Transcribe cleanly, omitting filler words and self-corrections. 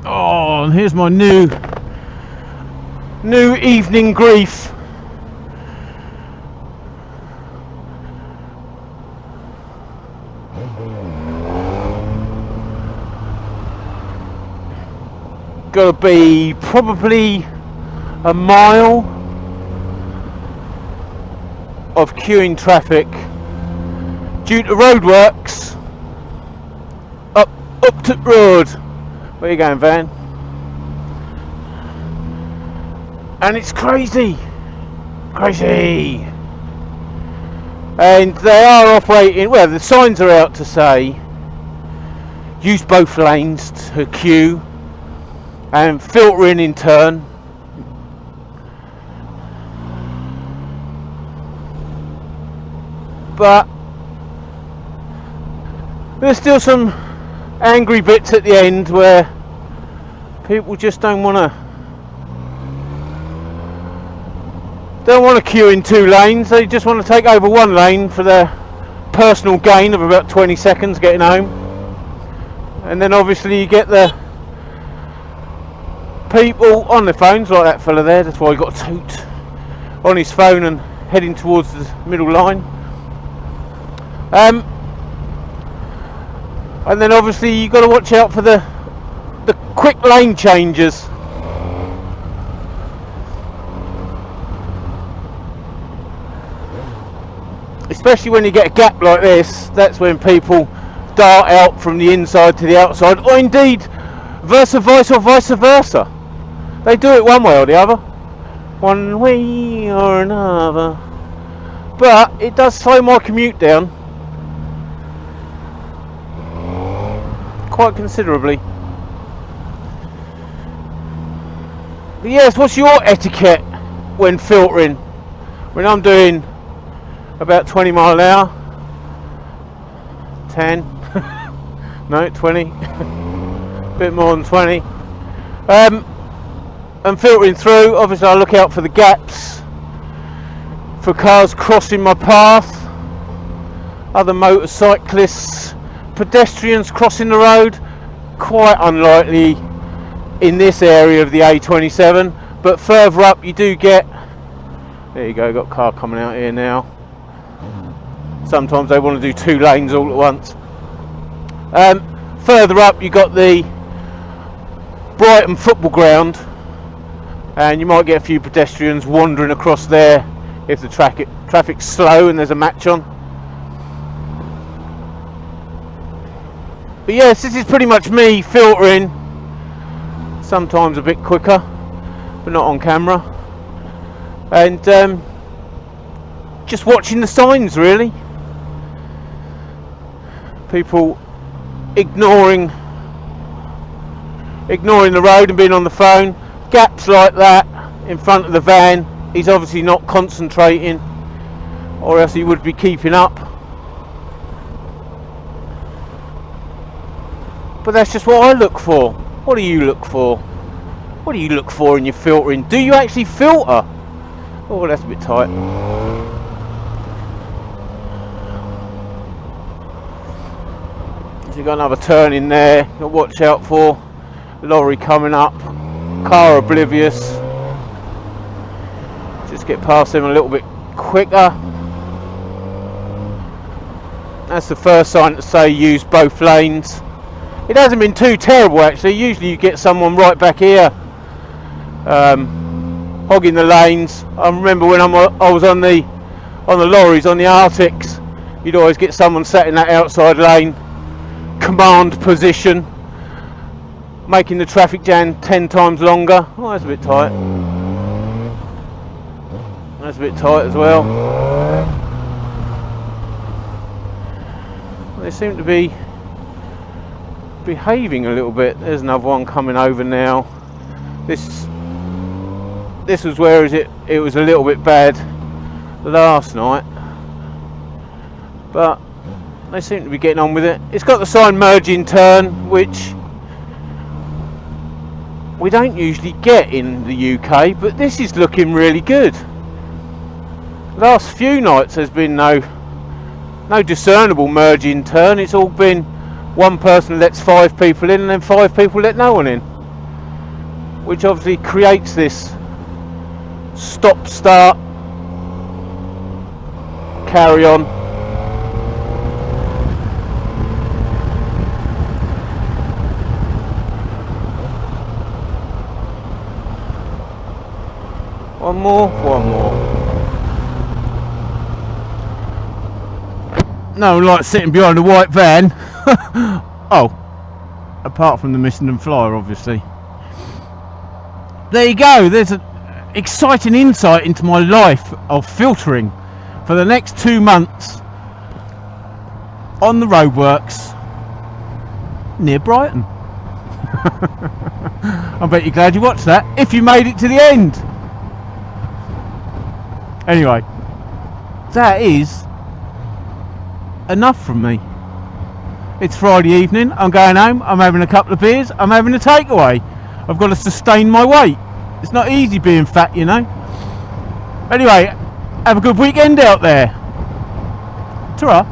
Oh, and here's my new evening grief. Gotta be probably a mile of queuing traffic due to roadworks up the road. Where you going, van? And it's crazy, and they are operating, well, the signs are out to say use both lanes to queue and filtering in turn. But there's still some angry bits at the end where people just don't want to queue in two lanes. They just want to take over one lane for their personal gain of about 20 seconds getting home. And then obviously you get the people on their phones, like that fella there. That's why he got a toot on his phone and heading towards the middle line. And then obviously you've got to watch out for the quick lane changes. Especially when you get a gap like this, that's when people dart out from the inside to the outside, or indeed vice versa. They do it one way or the other, one way or another. But it does slow my commute down quite considerably. But yes, what's your etiquette when filtering? When I'm doing about 20 mile an hour, 10, no, 20, bit more than 20, and filtering through, obviously I look out for the gaps, for cars crossing my path, other motorcyclists, pedestrians crossing the road. Quite unlikely in this area of the A27, but further up you do get, there you go, got a car coming out here now. Sometimes they want to do two lanes all at once. Further up you got the Brighton football ground, and you might get a few pedestrians wandering across there if the traffic's slow and there's a match on. But yes, this is pretty much me filtering, sometimes a bit quicker, but not on camera, and just watching the signs really. People ignoring the road and being on the phone. Gaps like that in front of the van, he's obviously not concentrating, or else he would be keeping up. But that's just what I look for. What do you look for? What do you look for in your filtering? Do you actually filter? Oh, that's a bit tight. So you've got another turn in there. You've got to watch out for. Lorry coming up. Car oblivious. Just get past him a little bit quicker. That's the first sign to say use both lanes. It hasn't been too terrible actually. Usually you get someone right back here hogging the lanes. I remember when I was on the lorries, on the Arctics, you'd always get someone sat in that outside lane, command position, making the traffic jam 10 times longer. Oh, that's a bit tight. That's a bit tight as well. They seem to be behaving a little bit. There's another one coming over now. This was where it was a little bit bad last night, but they seem to be getting on with it. It's got the sign merge in turn, which we don't usually get in the UK, but this is looking really good. Last few nights there's been no discernible merge in turn. It's all been one person lets 5 people in and then 5 people let no one in. which obviously creates this stop start carry on. One more. No one likes sitting behind a white van. Oh, apart from the missing and flyer, obviously. There you go, there's an exciting insight into my life of filtering for the next 2 months on the roadworks near Brighton. I bet you're glad you watched that, if you made it to the end. Anyway, that is enough from me. It's Friday evening, I'm going home, I'm having a couple of beers, I'm having a takeaway. I've got to sustain my weight. It's not easy being fat, you know. Anyway, have a good weekend out there. Ta-ra.